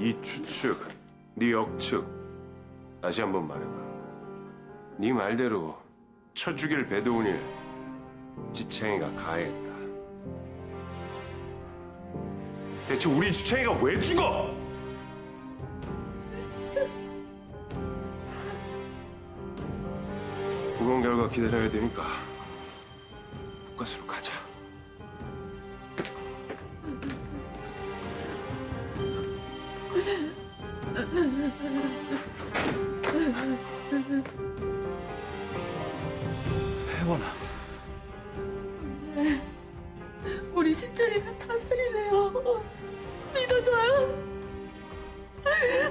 네 추측, 네 억측 다시 한번 말해봐. 네 말대로 쳐 죽일 배도훈을 지창이가 가해했다. 대체 우리 지창이가 왜 죽어? 부검 결과 기다려야 되니까 복가스로 가자. 혜원아, 우리 신철이가 타살이래요. 믿어줘요?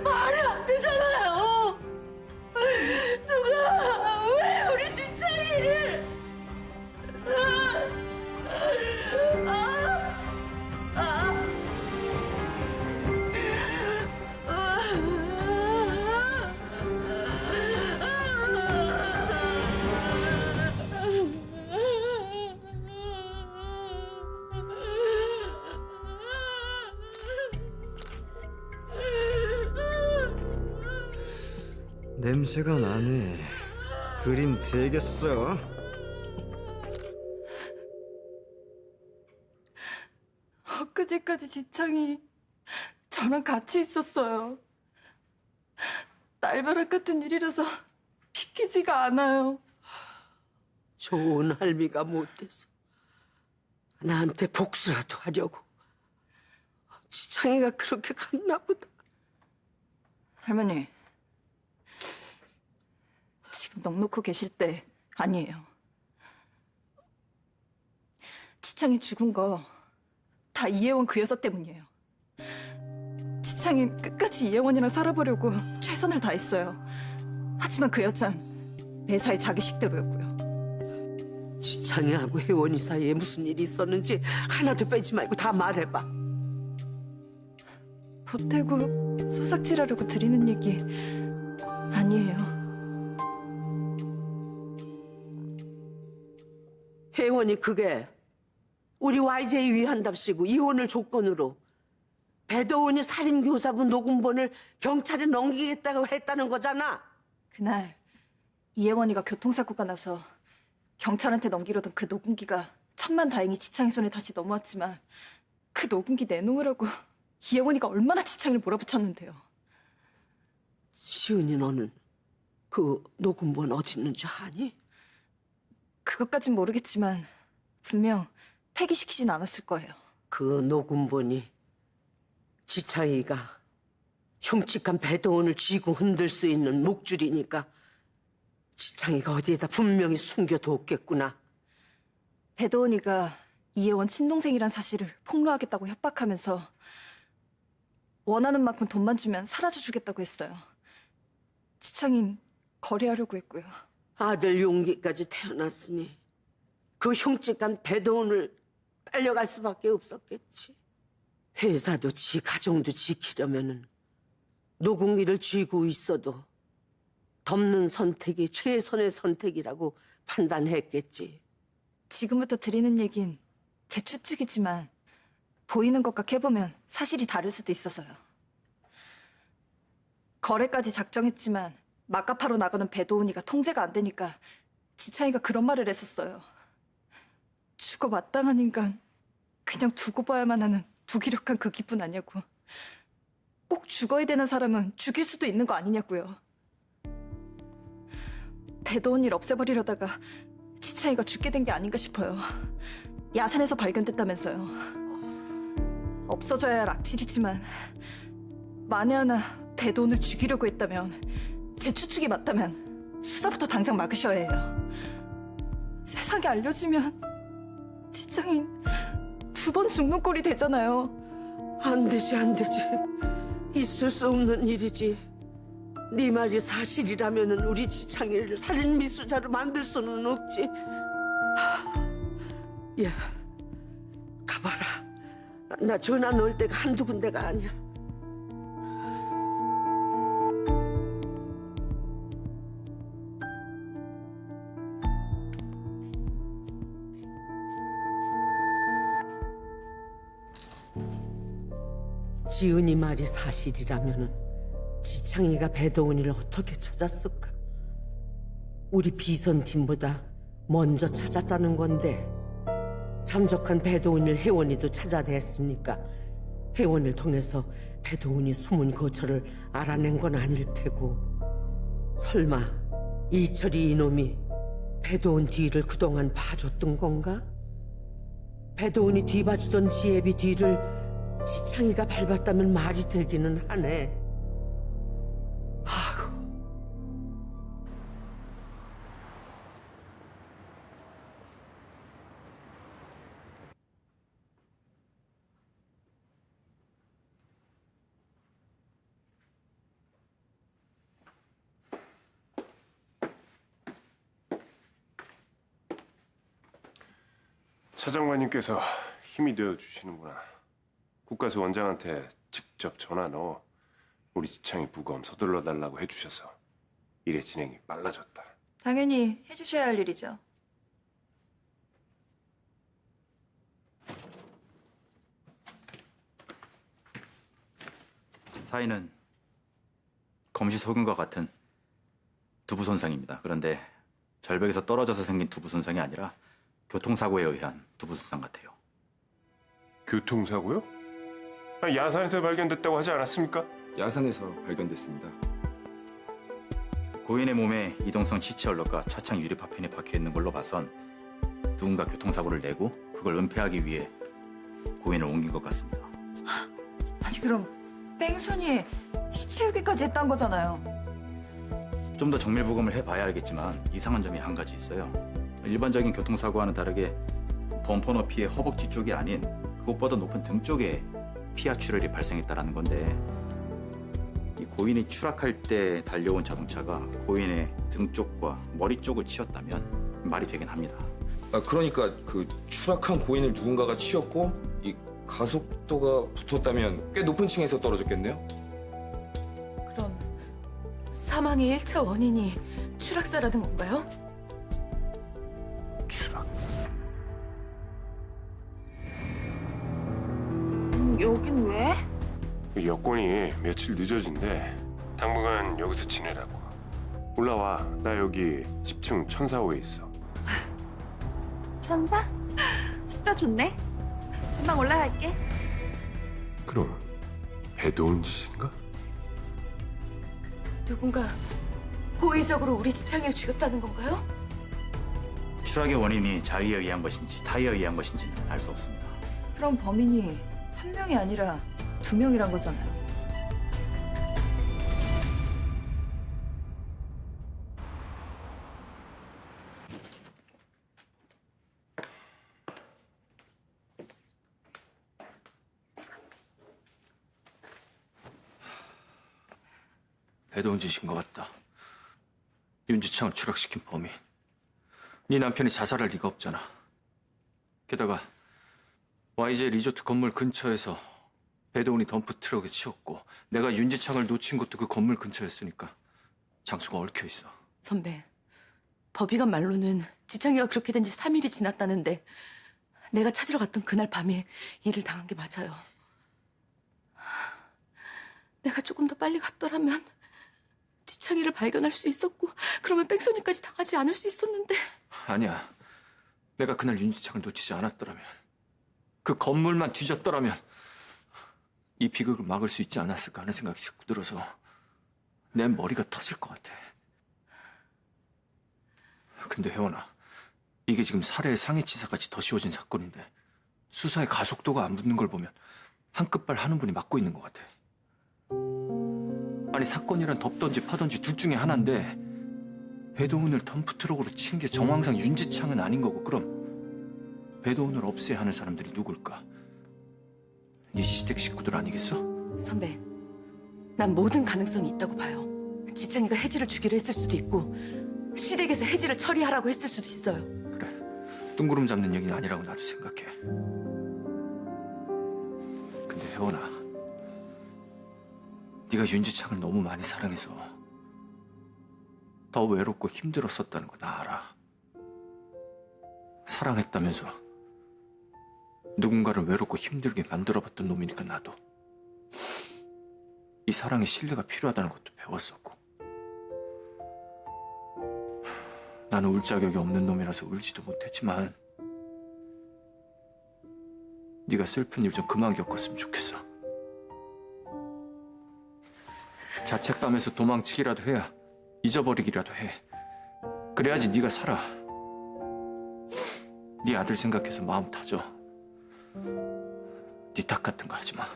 말이 안 되잖아요. 누가 왜 우리 신철이? 냄새가 나네. 그림 되겠어. 엊그제까지 지창이 저랑 같이 있었어요. 날벼락 같은 일이라서 믿기지가 않아요. 좋은 할미가 못돼서 나한테 복수라도 하려고. 지창이가 그렇게 갔나 보다. 할머니, 지금 넋 놓고 계실 때 아니에요. 지창이 죽은 거 다 이혜원 그 여자 때문이에요. 지창이 끝까지 이혜원이랑 살아보려고 최선을 다했어요. 하지만 그 여잔 매사에 자기 식대로였고요. 지창이하고 혜원이 사이에 무슨 일이 있었는지 하나도 빼지 말고 다 말해봐. 보태고 소삭질하려고 드리는 얘기 아니에요. 혜원이 그게 우리 YJ 위한답시고 이혼을 조건으로 배도훈이 살인교사분 녹음본을 경찰에 넘기겠다고 했다는 거잖아. 그날 이혜원이가 교통사고가 나서 경찰한테 넘기려던 그 녹음기가 천만다행히 지창이 손에 다시 넘어왔지만 그 녹음기 내놓으라고 이혜원이가 얼마나 지창이를 몰아붙였는데요. 시은이 너는 그 녹음본 어디 있는지 아니? 그것까진 모르겠지만 분명 폐기시키진 않았을 거예요. 그 녹음본이 지창이가 흉측한 배도훈을 쥐고 흔들 수 있는 목줄이니까 지창이가 어디에다 분명히 숨겨뒀겠구나. 배도원이가 이혜원 친동생이란 사실을 폭로하겠다고 협박하면서 원하는 만큼 돈만 주면 사라져주겠다고 했어요. 지창인 거래하려고 했고요. 아들 용기까지 태어났으니 그 흉측한 배도훈을 딸려갈 수밖에 없었겠지. 회사도 지 가정도 지키려면은 녹음기를 쥐고 있어도 덮는 선택이 최선의 선택이라고 판단했겠지. 지금부터 드리는 얘긴 제 추측이지만 보이는 것과 캐보면 사실이 다를 수도 있어서요. 거래까지 작정했지만 막가파로 나가는 배도훈이가 통제가 안 되니까 지창이가 그런 말을 했었어요. 죽어 마땅한 인간 그냥 두고 봐야만 하는 무기력한 그 기분 아냐고. 꼭 죽어야 되는 사람은 죽일 수도 있는 거 아니냐고요. 배도훈이를 없애버리려다가 지창이가 죽게 된 게 아닌가 싶어요. 야산에서 발견됐다면서요. 없어져야 할 악질이지만 만에 하나 배도훈을 죽이려고 했다면, 제 추측이 맞다면 수사부터 당장 막으셔야 해요. 세상에 알려지면 지창인 2번 죽는 꼴이 되잖아요. 안 되지, 안 되지. 있을 수 없는 일이지. 네 말이 사실이라면은 우리 지창이를 살인 미수자로 만들 수는 없지. 야, 가봐라. 나 전화 넣을 때가 한두 군데가 아니야. 지은이 말이 사실이라면은 지창이가 배동훈이를 어떻게 찾았을까? 우리 비선팀보다 먼저 찾았다는 건데 잠적한 배동훈이를 혜원이도 찾아냈으니까 혜원을 통해서 배동훈이 숨은 거처를 알아낸 건 아닐 테고 설마 이철이 이놈이 배동훈 뒤를 그동안 봐줬던 건가? 배동훈이 뒤봐주던 지혜비 뒤를 지창이가 밟았다면 말이 되기는 하네. 차 장관님께서 힘이 되어 주시는구나. 국가수 원장한테 직접 전화 넣어 우리 지창이 부검 서둘러 달라고 해주셔서 일의 진행이 빨라졌다. 당연히 해주셔야 할 일이죠. 사인은 검시 소견과 같은 두부 손상입니다. 그런데 절벽에서 떨어져서 생긴 두부 손상이 아니라 교통사고에 의한 두부 손상 같아요. 교통사고요? 아니, 야산에서 발견됐다고 하지 않았습니까? 야산에서 발견됐습니다. 고인의 몸에 이동성 시체 얼룩과 차창 유리 파편이 박혀 있는 걸로 봐선 누군가 교통사고를 내고 그걸 은폐하기 위해 고인을 옮긴 것 같습니다. 아니 그럼 뺑소니에 시체 유기까지 했단 거잖아요. 좀 더 정밀 부검을 해봐야 알겠지만 이상한 점이 한 가지 있어요. 일반적인 교통사고와는 다르게 범퍼 높이의 허벅지 쪽이 아닌 그것보다 높은 등 쪽에 피하 출혈이 발생했다는 건데 이 고인이 추락할 때 달려온 자동차가 고인의 등 쪽과 머리 쪽을 치었다면 말이 되긴 합니다. 그러니까 그 추락한 고인을 누군가가 치었고 이 가속도가 붙었다면 꽤 높은 층에서 떨어졌겠네요. 그럼 사망의 1차 원인이 추락사라는 건가요? 추락사. 여긴 왜? 그 여권이 며칠 늦어진대. 당분간 여기서 지내라고. 올라와. 나 여기 10층 1004호에 있어. 천사? 숫자 좋네. 금방 올라갈게. 그럼 배도운 짓인가? 누군가 고의적으로 우리 지창이를 죽였다는 건가요? 추락의 원인이 자의에 의한 것인지 타의에 의한 것인지는 알 수 없습니다. 그럼 범인이 한 명이 아니라 두 명이란 거잖아요. 배도운 짓인 것 같다. 윤지창을 추락시킨 범인. 네 남편이 자살할 리가 없잖아. 게다가 YJ 리조트 건물 근처에서 배도운이 덤프 트럭에 치였고 내가 윤지창을 놓친 것도 그 건물 근처였으니까 장소가 얽혀 있어. 선배, 법의관 말로는 지창이가 그렇게 된 지 3일이 지났다는데 내가 찾으러 갔던 그날 밤에 일을 당한 게 맞아요. 내가 조금 더 빨리 갔더라면 지창이를 발견할 수 있었고 그러면 뺑소니까지 당하지 않을 수 있었는데. 아니야. 내가 그날 윤지창을 놓치지 않았더라면 그 건물만 뒤졌더라면 이 비극을 막을 수 있지 않았을까 하는 생각이 자꾸 들어서 내 머리가 터질 것 같아. 근데 혜원아, 이게 지금 살해의 상해치사까지 더 씌워진 사건인데 수사에 가속도가 안 붙는 걸 보면 한 끝발 하는 분이 맡고 있는 것 같아. 아니 사건이란 덮던지 파던지 둘 중에 하나인데 배도훈을 덤프트럭으로 친 게 정황상 윤지창은 아닌 거고 그럼 배도훈을 없애야 하는 사람들이 누굴까? 네 시댁 식구들 아니겠어? 선배, 난 모든 가능성이 있다고 봐요. 지창이가 혜지를 죽이려 했을 수도 있고 시댁에서 혜지를 처리하라고 했을 수도 있어요. 그래, 뜬구름 잡는 얘기는 아니라고 나도 생각해. 근데 혜원아, 네가 윤지창을 너무 많이 사랑해서 더 외롭고 힘들었었다는 거 나 알아. 사랑했다면서 누군가를 외롭고 힘들게 만들어봤던 놈이니까 나도. 이 사랑에 신뢰가 필요하다는 것도 배웠었고. 나는 울 자격이 없는 놈이라서 울지도 못했지만 네가 슬픈 일 좀 그만 겪었으면 좋겠어. 자책감에서 도망치기라도 해야 잊어버리기라도 해. 그래야지 네가 살아. 네 아들 생각해서 마음 다져. 네 탓 같은 거 하지 마.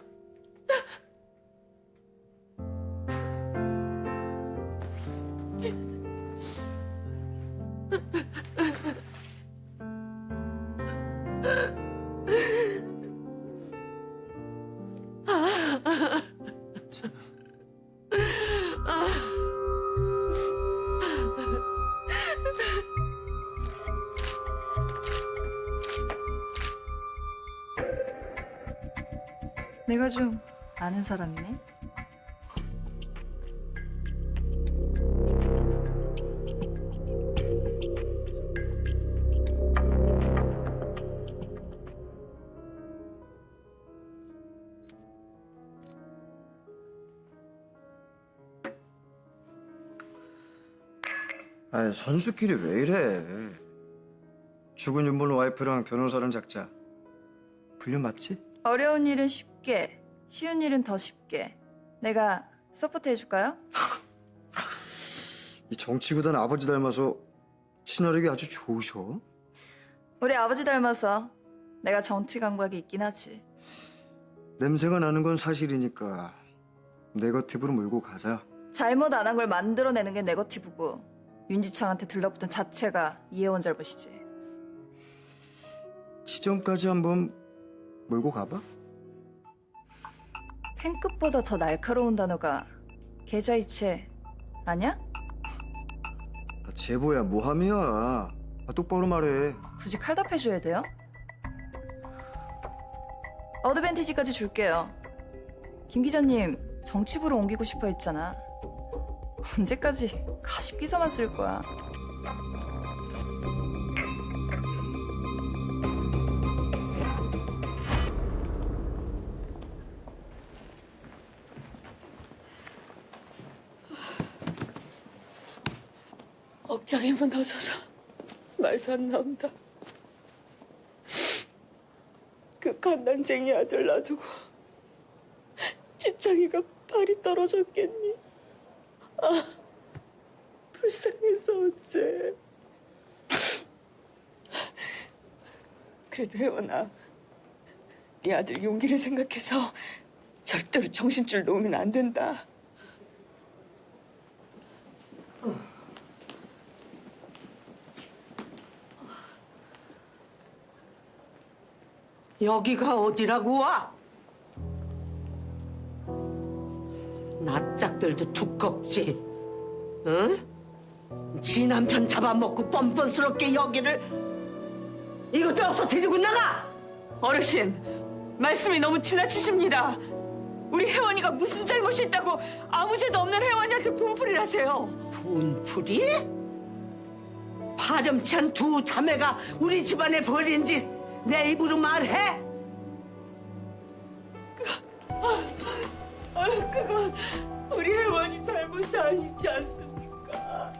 내가 좀 아는 사람이네. 아니 선수끼리 왜 이래? 죽은 윤본 와이프랑 변호사랑 작자. 불륜 맞지? 어려운 일은 쉽게, 쉬운 일은 더 쉽게. 내가 서포트 해줄까요? 이 정치구단 아버지 닮아서 친화력이 아주 좋으셔. 우리 아버지 닮아서 내가 정치 감각이 있긴 하지. 냄새가 나는 건 사실이니까 네거티브로 몰고 가자. 잘못 안 한 걸 만들어내는 게 네거티브고 윤지창한테 들러붙은 자체가 이혜원 잘못이지. 지점까지 한번 몰고 가봐. 팬급보다 더 날카로운 단어가 계좌이체 아니야? 아, 제보야 모함이야. 아, 똑바로 말해. 굳이 칼답해줘야 돼요? 어드밴티지까지 줄게요. 김 기자님 정치부로 옮기고 싶어 했잖아. 언제까지 가십 기사만 쓸 거야? 억장이 무너져서 말도 안 나온다. 그 갓난쟁이 아들 놔두고 지창이가 발이 떨어졌겠니? 아, 불쌍해서 어째. 그래도 혜원아, 네 아들 용기를 생각해서 절대로 정신줄 놓으면 안 된다. 여기가 어디라고 와? 낯짝들도 두껍지, 응? 지 남편 잡아먹고 뻔뻔스럽게 여기를 이것도 없어 데리고 나가! 어르신, 말씀이 너무 지나치십니다. 우리 혜원이가 무슨 잘못이 있다고 아무 죄도 없는 혜원이한테 분풀이를 하세요. 분풀이? 파렴치한 두 자매가 우리 집안에 벌인 짓 내 입으로 말해? 그건 우리 혜원이 잘못이 아니지 않습니까?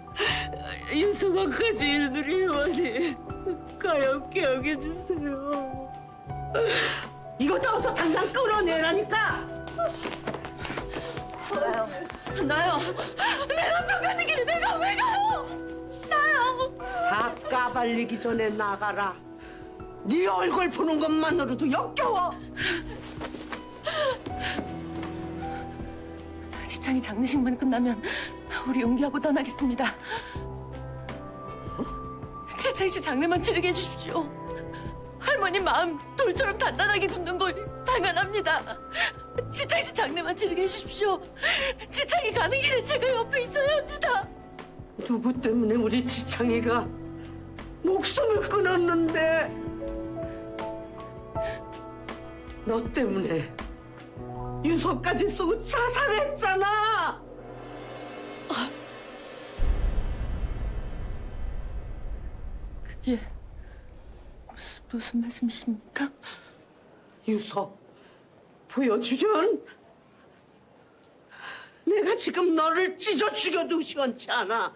유서방까지 있는 우리 혜원이 가엾게 여겨주세요. 이것도 없어 당장 끌어내라니까. 나요. 내 남편 가는 길에 내가 왜 가요? 나요. 다 까발리기 전에 나가라. 네 얼굴 보는 것만으로도 역겨워. 지창이 장례식만 끝나면 우리 용기하고 떠나겠습니다. 지창이 씨 장례만 치르게 해주십시오. 할머니 마음 돌처럼 단단하게 굳는 거 당연합니다. 지창이 씨 장례만 치르게 해주십시오. 지창이 가는 길에 제가 옆에 있어야 합니다. 누구 때문에 우리 지창이가 목숨을 끊었는데? 너 때문에 유서까지 쓰고 자살했잖아. 그게 무슨 말씀이십니까? 유서 보여주련? 내가 지금 너를 찢어 죽여도 시원치 않아.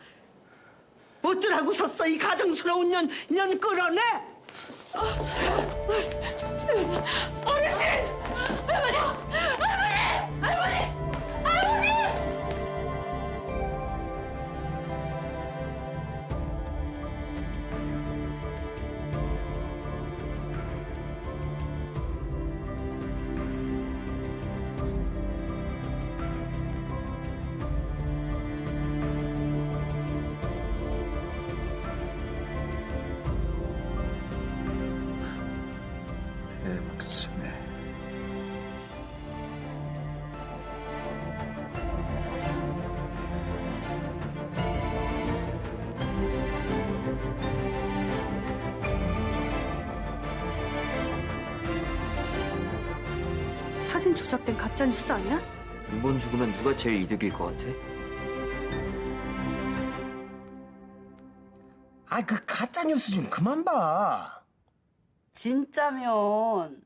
어쩌라고 섰어 이 가정스러운 년 끌어내. 어르신! 할머니! 할머니! 할머니! 할머니! 대박이네. 사진 조작된 가짜 뉴스 아니야? 윤본 죽으면 누가 제일 이득일 것 같아? 아, 그 가짜 뉴스 좀 그만 봐. 진짜면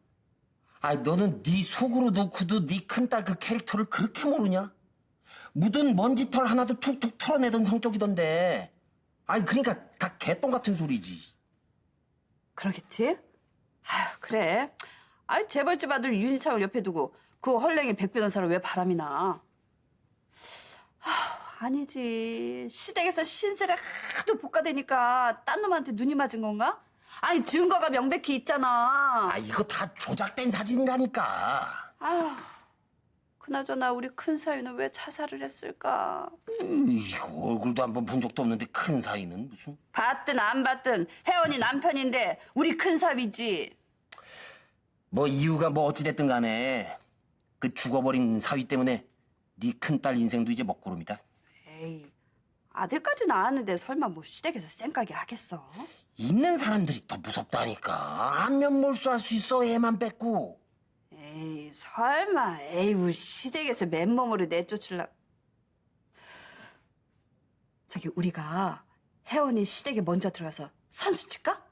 아, 너는 네 속으로 놓고도 네 큰딸 그 캐릭터를 그렇게 모르냐? 묻은 먼지털 하나도 툭툭 털어내던 성격이던데. 아니, 그러니까 다 개똥 같은 소리지. 그러겠지? 아휴 그래. 아이 재벌집 아들 윤희창을 옆에 두고 그 헐랭이 백 변호사를 왜 바람이 나? 아니지. 시댁에서 신세를 하도 볶아대니까 딴 놈한테 눈이 맞은 건가? 아니 증거가 명백히 있잖아. 아, 이거 다 조작된 사진이라니까. 아휴 그나저나 우리 큰 사위는 왜 자살을 했을까? 이거 얼굴도 한번 본 적도 없는데 큰 사이는 무슨. 봤든 안 봤든 혜원이 남편인데 우리 큰 사위지. 뭐 이유가 뭐 어찌됐든 간에 그 죽어버린 사위 때문에 네 큰딸 인생도 이제 먹구름이다. 에이 아들까지 낳았는데 설마 뭐 시댁에서 쌩까게 하겠어? 있는 사람들이 더 무섭다니까. 안면 몰수할 수 있어, 애만 뺏고. 에이 설마 에이우 시댁에서 맨몸으로 내쫓을라. 저기 우리가 혜원이 시댁에 먼저 들어가서 선수 칠까?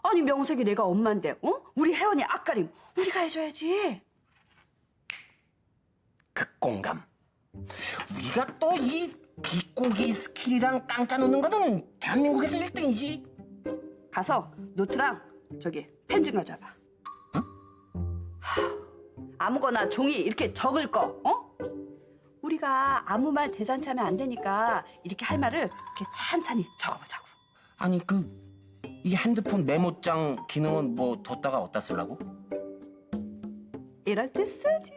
아니 명색이 내가 엄마인데 어? 우리 혜원이 앞가림 우리가 해줘야지. 극공감. 우리가 또 이 비꼬기 스킬이랑 깡짜 놓는 거는 대한민국에서 1등이지. 가서 노트랑 저기 펜 좀 가져와봐. 응? 아무거나 종이 이렇게 적을 거 어? 우리가 아무 말 대잔치하면 안 되니까 이렇게 할 말을 이렇게 찬찬히 적어보자고. 아니 이 핸드폰 메모장 기능은 뭐 뒀다가 어디다 쓰려고? 이럴 때 쓰지.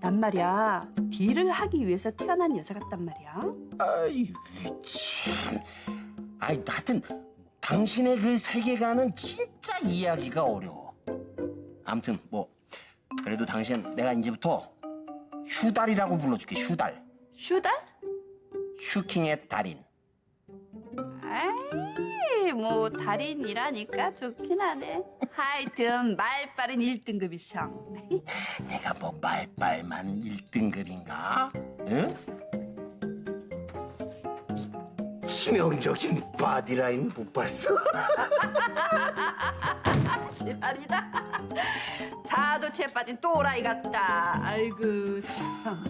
난 말이야 딜을 하기 위해서 태어난 여자 같단 말이야. 아이 참. 아이 하여튼 당신의 그 세계관은 진짜 이해하기가 어려워. 아무튼 뭐 그래도 당신 내가 이제부터 휴달이라고 불러줄게. 휴달. 슈달? 슈킹의 달인. 아이 뭐 달인이라니까 좋긴 하네. 하여튼 말빨은 1등급이셔. 내가 뭐 말빨만 1등급인가? 응? 치명적인 바디라인 못 봤어? 지랄이다. 자도치에 빠진 또라이 같다. 아이고 참.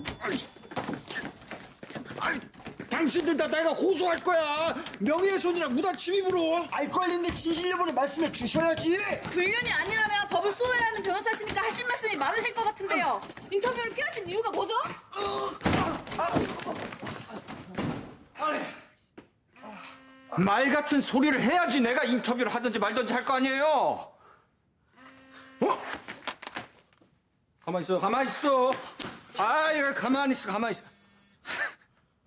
당신들 다 내가 호소할 거야. 명예훼손이랑 무단 침입으로. 알 걸린데 진실 여부를 말씀해 주셔야지. 불륜이 아니라면 법을 수호해야 하는 변호사시니까 하실 말씀이 많으실 것 같은데요. 인터뷰를 피하신 이유가 뭐죠? 말 같은 소리를 해야지 내가 인터뷰를 하든지 말든지 할 거 아니에요. 어? 가만히 있어, 가만히 있어. 이거 가만히 있어, 가만히 있어.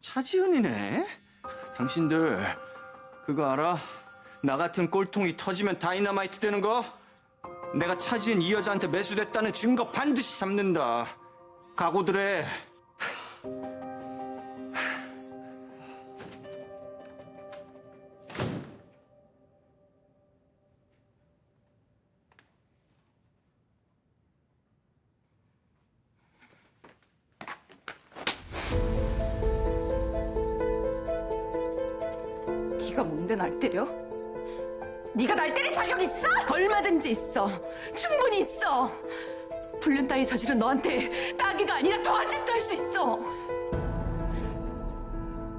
차지은이네. 당신들 그거 알아? 나 같은 꼴통이 터지면 다이너마이트 되는 거? 내가 차지은 이 여자한테 매수됐다는 증거 반드시 잡는다. 각오들 해. 네가 뭔데 날 때려? 네가 날 때릴 자격 있어? 얼마든지 있어. 충분히 있어. 불륜 따위 저지른 너한테 따귀가 아니라 더한 짓도 할 수 있어.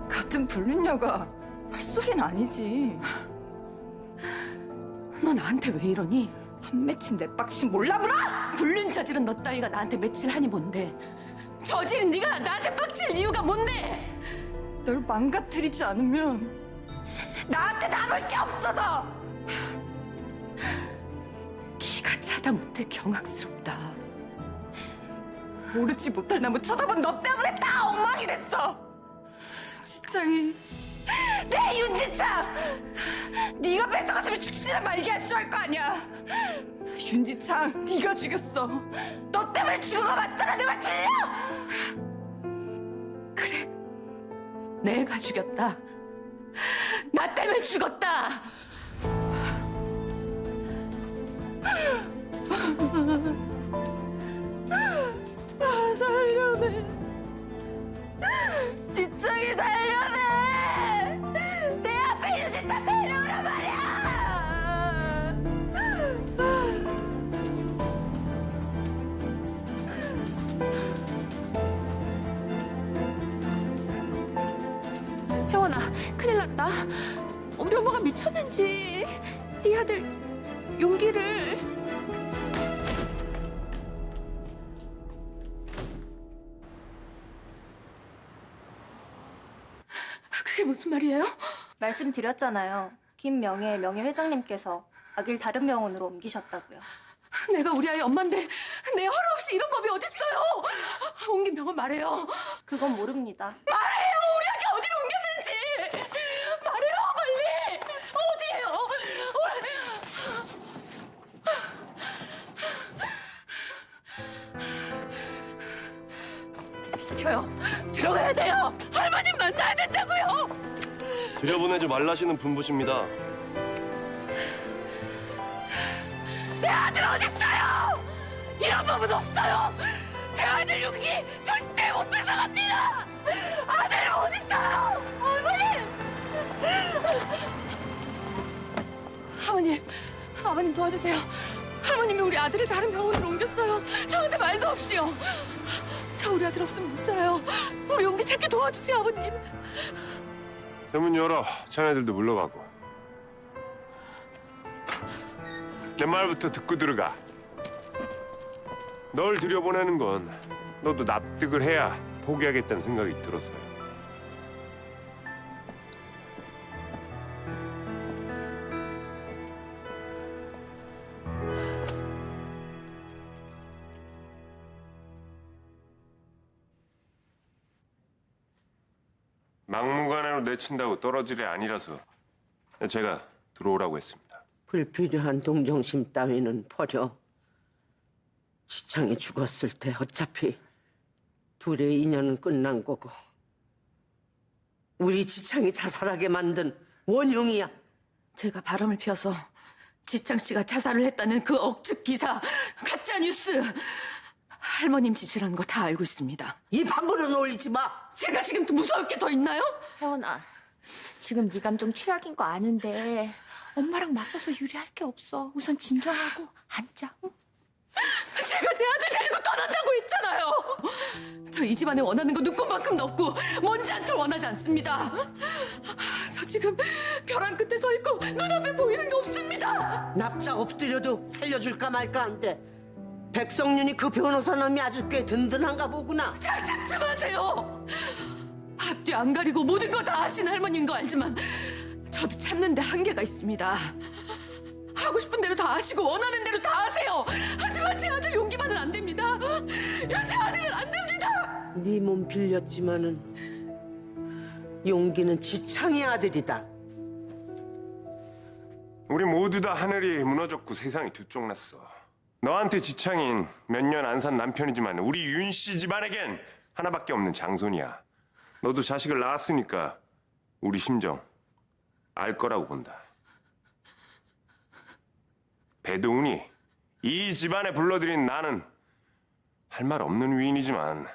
같은 불륜녀가 할 소린 아니지. 너 나한테 왜 이러니? 한 맺힌 내 빡신 몰라 물어? 불륜 저지른 너 따위가 나한테 며칠하니 뭔데? 저지른 네가 나한테 빡칠 이유가 뭔데? 널 망가뜨리지 않으면 나한테 남을 게 없어서. 기가 차다 못해 경악스럽다. 모르지 못할 나무 쳐다본 너 때문에 다 엉망이 됐어. 지창이 내 윤지창 네가 뺏어갔으면 죽지나 말게 했을 거 아니야. 윤지창 네가 죽였어. 너 때문에 죽은 거 맞잖아. 내 말 틀려? 그래, 내가 죽였다. 나 때문에 죽었다. 살려내. 지창이 살려내. 내 앞에 윤지창 데려오란 말이야. 혜원아, 큰일 났다. 우리 엄마가 미쳤는지 네 아들 용기를. 그게 무슨 말이에요? 말씀드렸잖아요. 김명예 명예회장님께서 아기를 다른 병원으로 옮기셨다고요. 내가 우리 아이 엄마인데 내 허락 없이 이런 법이 어딨어요? 옮긴 병원 말해요. 그건 모릅니다. 말해요. 우리 아기 어디로 옮겼는지. 말해요, 빨리. 어디예요? 비켜요. 들어가야 돼요. 할머님 만나야 된다고요. 들여보내지 말라시는 분부십니다. 내 아들 어딨어요? 이런 법은 없어요. 제 아들 용기 절대 못 뺏어갑니다. 아들 어딨어요? 아버님 도와주세요. 할머님이 우리 아들을 다른 병원으로 옮겼어요. 저한테 말도 없이요. 저 우리 아들 없으면 못 살아요. 우리 용기 찾게 도와주세요, 아버님. 대문 열어. 자네들도 물러가고. 내 말부터 듣고 들어가. 널 들여보내는 건 너도 납득을 해야 포기하겠다는 생각이 들었어요. 막무가내로 내친다고 떨어질 애 아니라서 제가 들어오라고 했습니다. 불필요한 동정심 따위는 버려. 지창이 죽었을 때 어차피 둘의 인연은 끝난 거고 우리 지창이 자살하게 만든 원흉이야. 제가 바람을 피워서 지창 씨가 자살을 했다는 그 억측 기사, 가짜 뉴스 할머님 지시라는 거 다 알고 있습니다. 입 함부로는 올리지 마. 제가 지금 또 무서울 게 더 있나요? 혜원아, 지금 네 감정 최악인 거 아는데 엄마랑 맞서서 유리할 게 없어. 우선 진정하고 앉자. 응? 제가 제 아들 데리고 떠난다고 했잖아요. 저 이 집안에 원하는 거 눈꼽만큼도 없고 먼지 한 톨 원하지 않습니다. 저 지금 벼랑 끝에 서 있고 눈앞에 보이는 게 없습니다. 납작 엎드려도 살려줄까 말까 한데 백성윤이 그 변호사 놈이 아주 꽤 든든한가 보구나. 착착 좀 하세요. 앞뒤 안 가리고 모든 거 다 아시는 할머니인 거 알지만 저도 참는데 한계가 있습니다. 하고 싶은 대로 다 하시고 원하는 대로 다 하세요. 하지만 제 아들 용기만은 안 됩니다. 제 아들은 안 됩니다. 네 몸 빌렸지만은 용기는 지창의 아들이다. 우리 모두 다 하늘이 무너졌고 세상이 두쪽났어. 너한테 지창인 몇 년 안 산 남편이지만 우리 윤 씨 집안에겐 하나밖에 없는 장손이야. 너도 자식을 낳았으니까 우리 심정 알 거라고 본다. 배도훈이 이 집안에 불러들인 나는 할 말 없는 위인이지만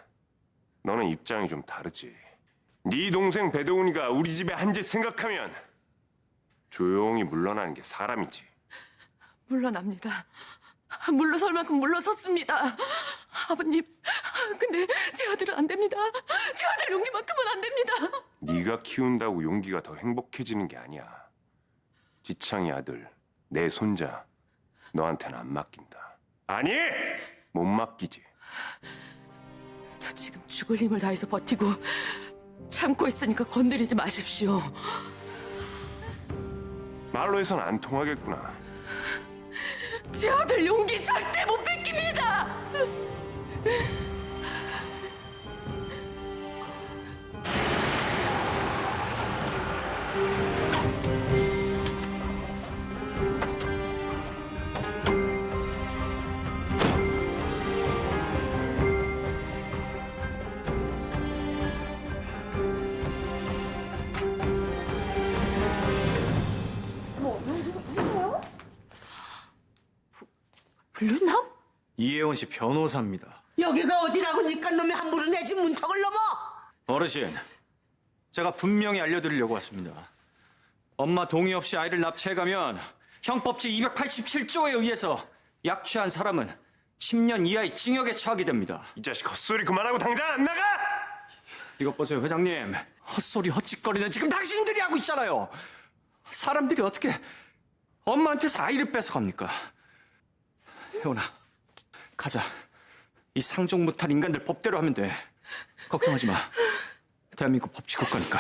너는 입장이 좀 다르지. 네 동생 배도훈이가 우리 집에 한 짓 생각하면 조용히 물러나는 게 사람이지. 물러납니다. 물러설 만큼 물러섰습니다. 아버님, 근데 제 아들은 안 됩니다. 제 아들 용기만큼은 안 됩니다. 네가 키운다고 용기가 더 행복해지는 게 아니야. 지창이 아들, 내 손자, 너한테는 안 맡긴다. 아니! 못 맡기지. 저 지금 죽을 힘을 다해서 버티고 참고 있으니까 건드리지 마십시오. 말로 해선 안 통하겠구나. 제 아들 용기 절대 못 뺏깁니다. 블루남? 이혜원 씨 변호사입니다. 여기가 어디라고 니깐 놈이 함부로 내 집 문턱을 넘어? 어르신, 제가 분명히 알려드리려고 왔습니다. 엄마 동의 없이 아이를 납치해가면 형법제 287조에 의해서 약취한 사람은 10년 이하의 징역에 처하게 됩니다. 이 자식 헛소리 그만하고 당장 안 나가! 이것 보세요, 회장님. 헛소리 헛짓거리는 지금 당신들이 하고 있잖아요. 사람들이 어떻게 엄마한테서 아이를 뺏어갑니까? 혜원아, 가자. 이 상종 못한 인간들 법대로 하면 돼. 걱정하지 마. 대한민국 법치국가니까.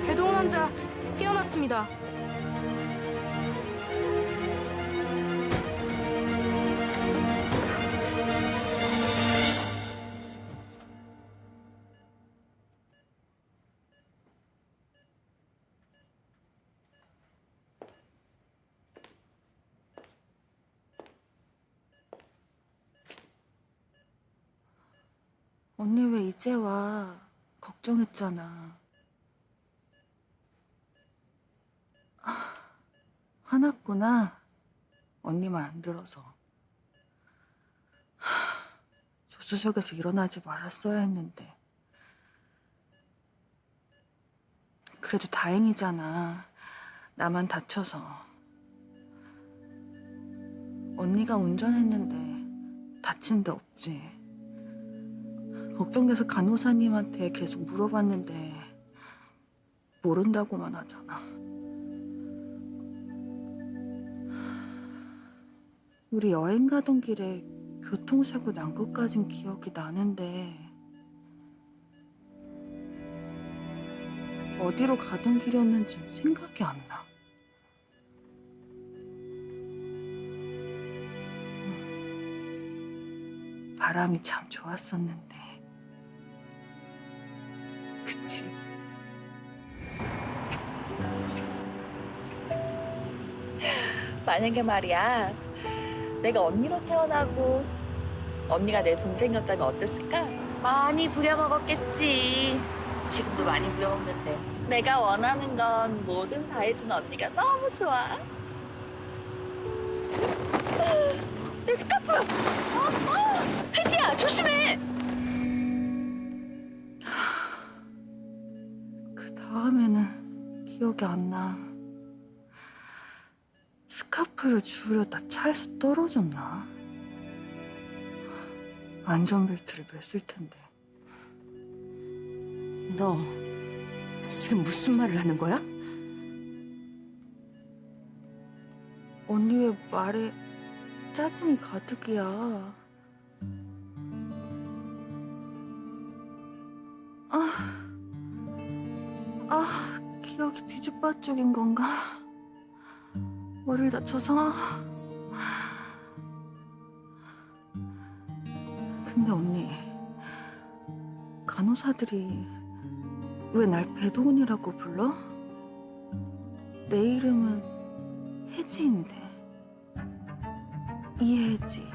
배동원 환자 깨어났습니다. 언니 왜 이제 와? 걱정했잖아. 화났구나. 언니 말 안 들어서. 조수석에서 일어나지 말았어야 했는데. 그래도 다행이잖아. 나만 다쳐서. 언니가 운전했는데 다친 데 없지. 걱정돼서 간호사님한테 계속 물어봤는데 모른다고만 하잖아. 우리 여행 가던 길에 교통사고 난 것까진 기억이 나는데 어디로 가던 길이었는지 생각이 안 나. 바람이 참 좋았었는데. 그치? 만약에 말이야, 내가 언니로 태어나고 언니가 내 동생이었다면 어땠을까? 많이 부려먹었겠지. 지금도 많이 부려먹는데. 내가 원하는 건 뭐든 다 해주는 언니가 너무 좋아. 내 스카프! 혜지야, 조심해! 그 다음에는 기억이 안 나. 스카프를 주우려다 차에서 떨어졌나? 안전벨트를 맸을 텐데. 너 지금 무슨 말을 하는 거야? 언니 왜 말에 짜증이 가득이야. 기억이 뒤죽박죽인 건가? 머리를 다쳐서? 근데 언니, 간호사들이 왜 날 배도은이라고 불러? 내 이름은 혜지인데. 이혜지.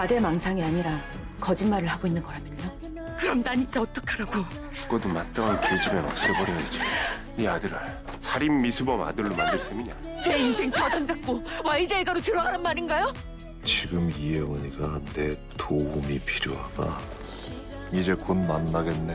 과대망상이 아니라 거짓말을 하고 있는 거라면요? 그럼 난 이제 어떡하라고? 죽어도 마땅한 계집애 없애버려야지. 이 아들을 살인 미수범 아들로 만들 셈이냐? 제 인생 저당 잡고 YJ가로 들어가란 말인가요? 지금 이혜원이가 내 도움이 필요하다. 이제 곧 만나겠네.